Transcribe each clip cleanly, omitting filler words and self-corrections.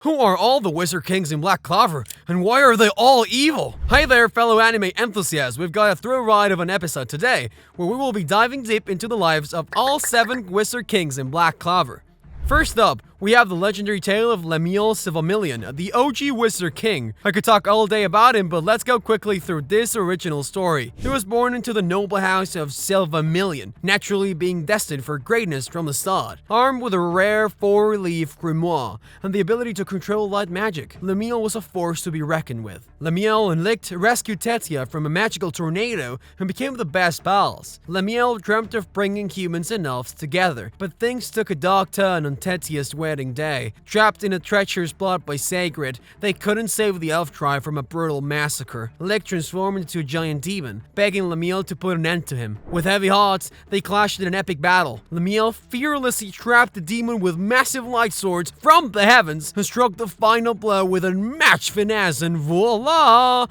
Who are all the Wizard Kings in Black Clover, and why are they all evil? Hi there, fellow anime enthusiasts. We've got a thrill ride of an episode today, where we will be diving deep into the lives of all 7 Wizard Kings in Black Clover. First up, we have the legendary tale of Lemuel Silvermillion, the OG Wizard King. I could talk all day about him, but let's go quickly through this original story. He was born into the noble house of Silvermillion, naturally being destined for greatness from the start. Armed with a rare 4-leaf grimoire and the ability to control light magic, Lemuel was a force to be reckoned with. Lemuel and Licht rescued Tetsuya from a magical tornado and became the best pals. Lemuel dreamt of bringing humans and elves together, but things took a dark turn on Tetsuya's wedding day. Trapped in a treacherous plot by Sacred, they couldn't save the elf tribe from a brutal massacre. Licht transformed into a giant demon, begging Lemuel to put an end to him. With heavy hearts, they clashed in an epic battle. Lemuel fearlessly trapped the demon with massive light swords from the heavens and struck the final blow with unmatched finesse, and voila!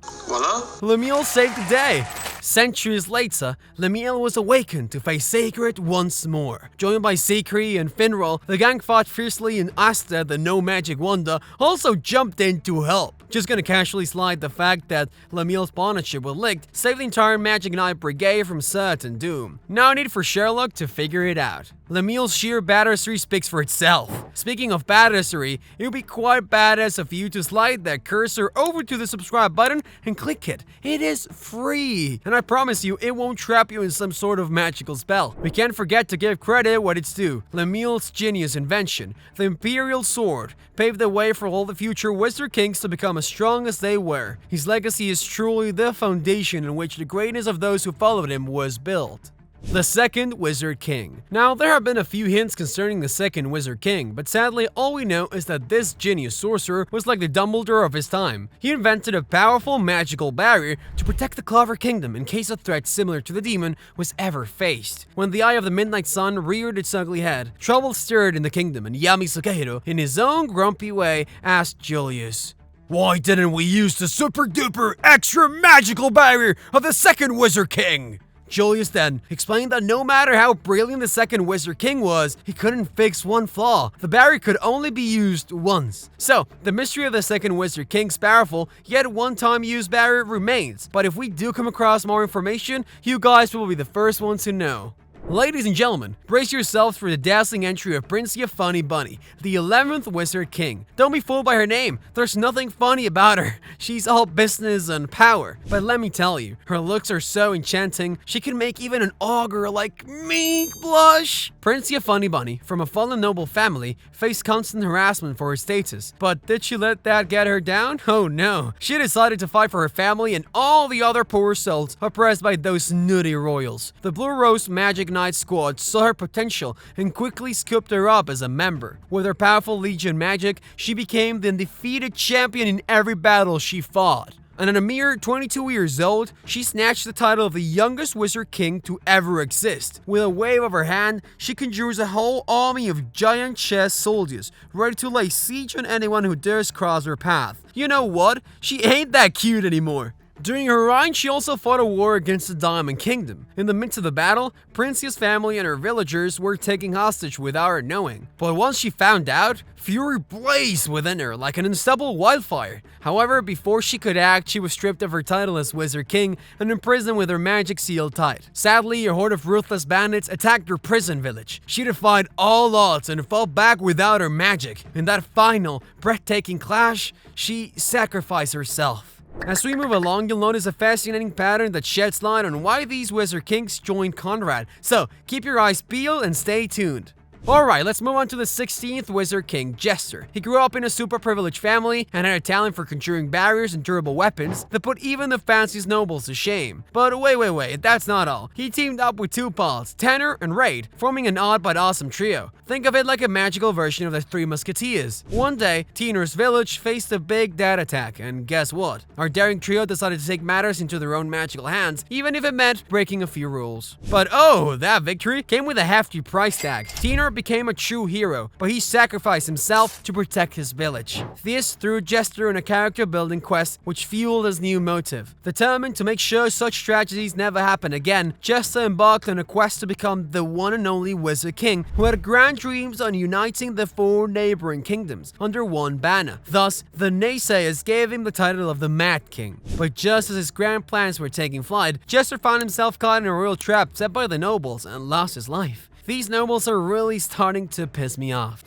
Lemuel saved the day. Centuries later, Lemuel was awakened to face Sacred once more. Joined by Sikri and Finral, the gang fought fiercely, and Asta, the no-magic wonder, also jumped in to help. Just gonna casually slide the fact that Lemuel's partnership with Licht saved the entire Magic Knight Brigade from certain doom. No need for Sherlock to figure it out. Lemuel's sheer badassery speaks for itself. Speaking of badassery, it would be quite badass of you to slide that cursor over to the subscribe button and click it. It is free, and I promise you it won't trap you in some sort of magical spell. We can't forget to give credit what it's due. Lemuel's genius invention, the Imperial Sword, paved the way for all the future Wizard Kings to become as strong as they were. His legacy is truly the foundation in which the greatness of those who followed him was built. The second Wizard King. Now, there have been a few hints concerning the second Wizard King, but sadly all we know is that this genius sorcerer was like the Dumbledore of his time. He invented a powerful magical barrier to protect the Clover Kingdom in case a threat similar to the demon was ever faced. When the Eye of the Midnight Sun reared its ugly head, trouble stirred in the kingdom, and Yami Sukehiro, in his own grumpy way, asked Julius, "Why didn't we use the super duper extra magical barrier of the second Wizard King?" Julius then explained that no matter how brilliant the second Wizard King was, he couldn't fix one flaw. The barrier could only be used once. So, the mystery of the second Wizard King's powerful, yet one-time use barrier remains. But if we do come across more information, you guys will be the first ones to know. Ladies and gentlemen, brace yourselves for the dazzling entry of Princea Funny Bunny, the 11th Wizard King. Don't be fooled by her name, there's nothing funny about her. She's all business and power. But let me tell you, her looks are so enchanting, she can make even an ogre like me blush. Princea Funny Bunny, from a fallen noble family, faced constant harassment for her status. But did she let that get her down? Oh no. She decided to fight for her family and all the other poor souls oppressed by those nutty royals. The Blue Rose Magic Knight Squad saw her potential and quickly scooped her up as a member. With her powerful Legion magic, she became the undefeated champion in every battle she fought. And at a mere 22 years old, she snatched the title of the youngest Wizard King to ever exist. With a wave of her hand, she conjures a whole army of giant chess soldiers, ready to lay siege on anyone who dares cross her path. You know what? She ain't that cute anymore. During her reign, she also fought a war against the Diamond Kingdom. In the midst of the battle, Princea's family and her villagers were taken hostage without her knowing. But once she found out, fury blazed within her like an unstoppable wildfire. However, before she could act, she was stripped of her title as Wizard King and imprisoned with her magic sealed tight. Sadly, a horde of ruthless bandits attacked her prison village. She defied all odds and fought back without her magic. In that final, breathtaking clash, she sacrificed herself. As we move along, you'll notice a fascinating pattern that sheds light on why these Wizard Kings joined Conrad. So, keep your eyes peeled and stay tuned. Alright, let's move on to the 16th Wizard King, Jester. He grew up in a super privileged family and had a talent for conjuring barriers and durable weapons that put even the fanciest nobles to shame. But wait, that's not all. He teamed up with 2 pals, Tanner and Raid, forming an odd but awesome trio. Think of it like a magical version of the 3 Musketeers. One day, Tanner's village faced a big death attack, and guess what? Our daring trio decided to take matters into their own magical hands, even if it meant breaking a few rules. But oh, that victory came with a hefty price tag. Tanner Conrad became a true hero, but he sacrificed himself to protect his village. This through a gesture and a character building quest which fueled his new motive. Determined to make sure such tragedies never happen again, Jester embarked on a quest to become the one and only Wizard King, who had grand dreams on uniting the 4 neighboring kingdoms under one banner. Thus, the naysayers gave him the title of the Mad King. But just as his grand plans were taking flight, Jester found himself caught in a royal trap set by the nobles and lost his life. These nobles are really starting to piss me off.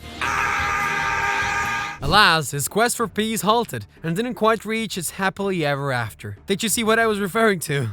Alas, his quest for peace halted and didn't quite reach its happily ever after. Did you see what I was referring to?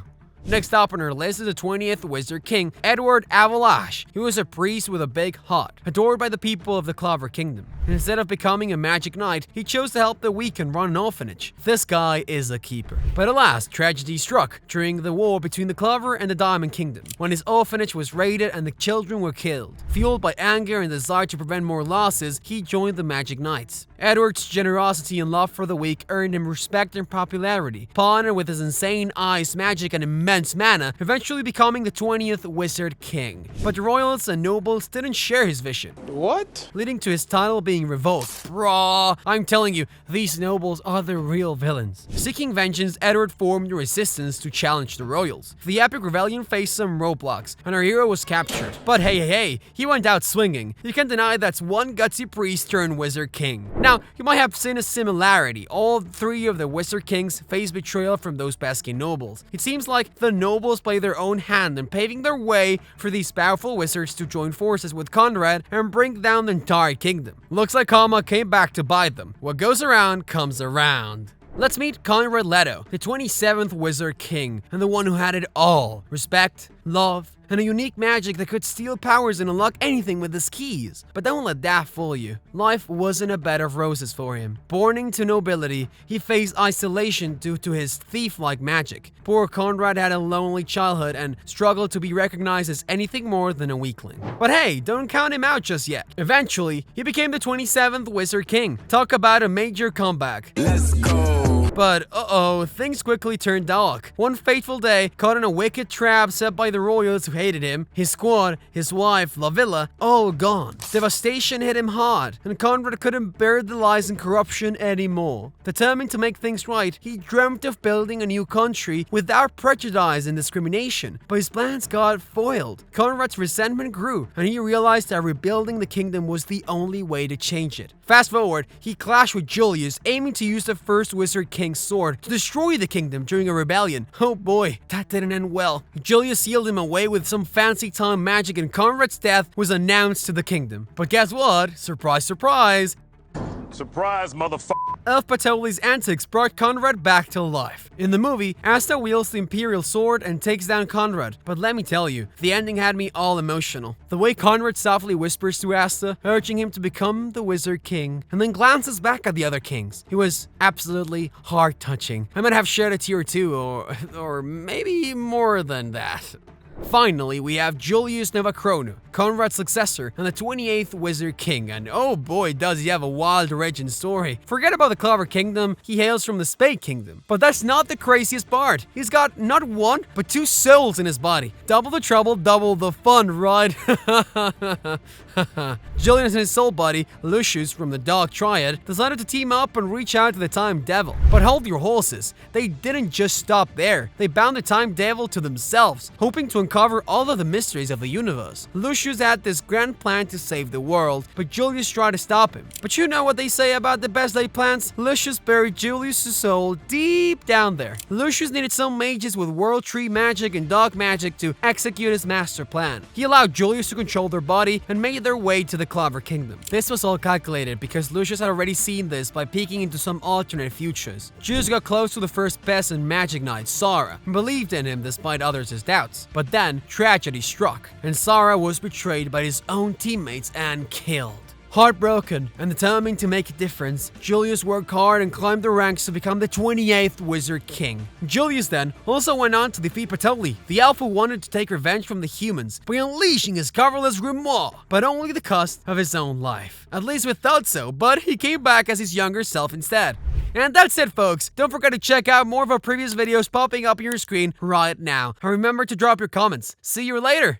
Next up on our list is the 20th Wizard King, Edward Avalash. He was a priest with a big heart, adored by the people of the Clover Kingdom. And instead of becoming a magic knight, he chose to help the weak and run an orphanage. This guy is a keeper. But alas, tragedy struck during the war between the Clover and the Diamond Kingdom, when his orphanage was raided and the children were killed. Fueled by anger and desire to prevent more losses, he joined the Magic Knights. Edward's generosity and love for the weak earned him respect and popularity, partnered with his insane ice magic and immense mana, eventually becoming the 20th Wizard King. But the royals and nobles didn't share his vision. What? Leading to his title being revoked. Bruh, I'm telling you, these nobles are the real villains. Seeking vengeance, Edward formed a resistance to challenge the royals. The epic rebellion faced some roadblocks, and our hero was captured. But hey, he went out swinging. You can't deny that's one gutsy priest turned Wizard King. Now, you might have seen a similarity. All 3 of the Wizard Kings faced betrayal from those pesky nobles. It seems like the nobles play their own hand in paving their way for these powerful wizards to join forces with Conrad and bring down the entire kingdom. Looks like karma came back to bite them. What goes around comes around. Let's meet Conrad Leto, the 27th Wizard King, and the one who had it all. Respect, love, and a unique magic that could steal powers and unlock anything with his keys. But don't let that fool you. Life wasn't a bed of roses for him. Born into nobility, he faced isolation due to his thief-like magic. Poor Conrad had a lonely childhood and struggled to be recognized as anything more than a weakling. But hey, don't count him out just yet. Eventually, he became the 27th Wizard King. Talk about a major comeback. Let's go! But things quickly turned dark. One fateful day, caught in a wicked trap set by the royals who hated him, his squad, his wife, La Villa, all gone. Devastation hit him hard, and Conrad couldn't bear the lies and corruption anymore. Determined to make things right, he dreamt of building a new country without prejudice and discrimination, but his plans got foiled. Conrad's resentment grew, and he realized that rebuilding the kingdom was the only way to change it. Fast forward, he clashed with Julius, aiming to use the first Wizard King's sword to destroy the kingdom during a rebellion. Oh boy, that didn't end well. Julius sealed him away with some fancy time magic, and Conrad's death was announced to the kingdom. But guess what? Surprise, surprise! Surprise, motherfucker! Elf Patoli's antics brought Conrad back to life. In the movie, Asta wields the Imperial Sword and takes down Conrad, but let me tell you, the ending had me all emotional. The way Conrad softly whispers to Asta, urging him to become the Wizard King, and then glances back at the other kings. It was absolutely heart-touching. I might have shed a tear or two, or maybe more than that. Finally, we have Julius Novachrono, Conrad's successor and the 28th Wizard King, and oh boy does he have a wild origin story. Forget about the Clover Kingdom, he hails from the Spade Kingdom. But that's not the craziest part. He's got not 1, but 2 souls in his body. Double the trouble, double the fun, right? Julius and his soul buddy, Lucius from the Dark Triad, decided to team up and reach out to the Time Devil. But hold your horses, they didn't just stop there. They bound the Time Devil to themselves, hoping to uncover all of the mysteries of the universe. Lucius had this grand plan to save the world, but Julius tried to stop him. But you know what they say about the best laid plans? Lucius buried Julius' soul deep down there. Lucius needed some mages with World Tree magic and dark magic to execute his master plan. He allowed Julius to control their body and made their way to the Clover Kingdom. This was all calculated because Lucius had already seen this by peeking into some alternate futures. Julius got close to the first peasant magic knight, Sarah, and believed in him despite others' doubts. But then, tragedy struck, and Sarah was betrayed by his own teammates and killed. Heartbroken and determined to make a difference, Julius worked hard and climbed the ranks to become the 28th Wizard King. Julius then also went on to defeat Patoli, the elf who wanted to take revenge from the humans by unleashing his coverless grimoire, but only at the cost of his own life. At least we thought so, but he came back as his younger self instead. And that's it, folks. Don't forget to check out more of our previous videos popping up on your screen right now. And remember to drop your comments. See you later!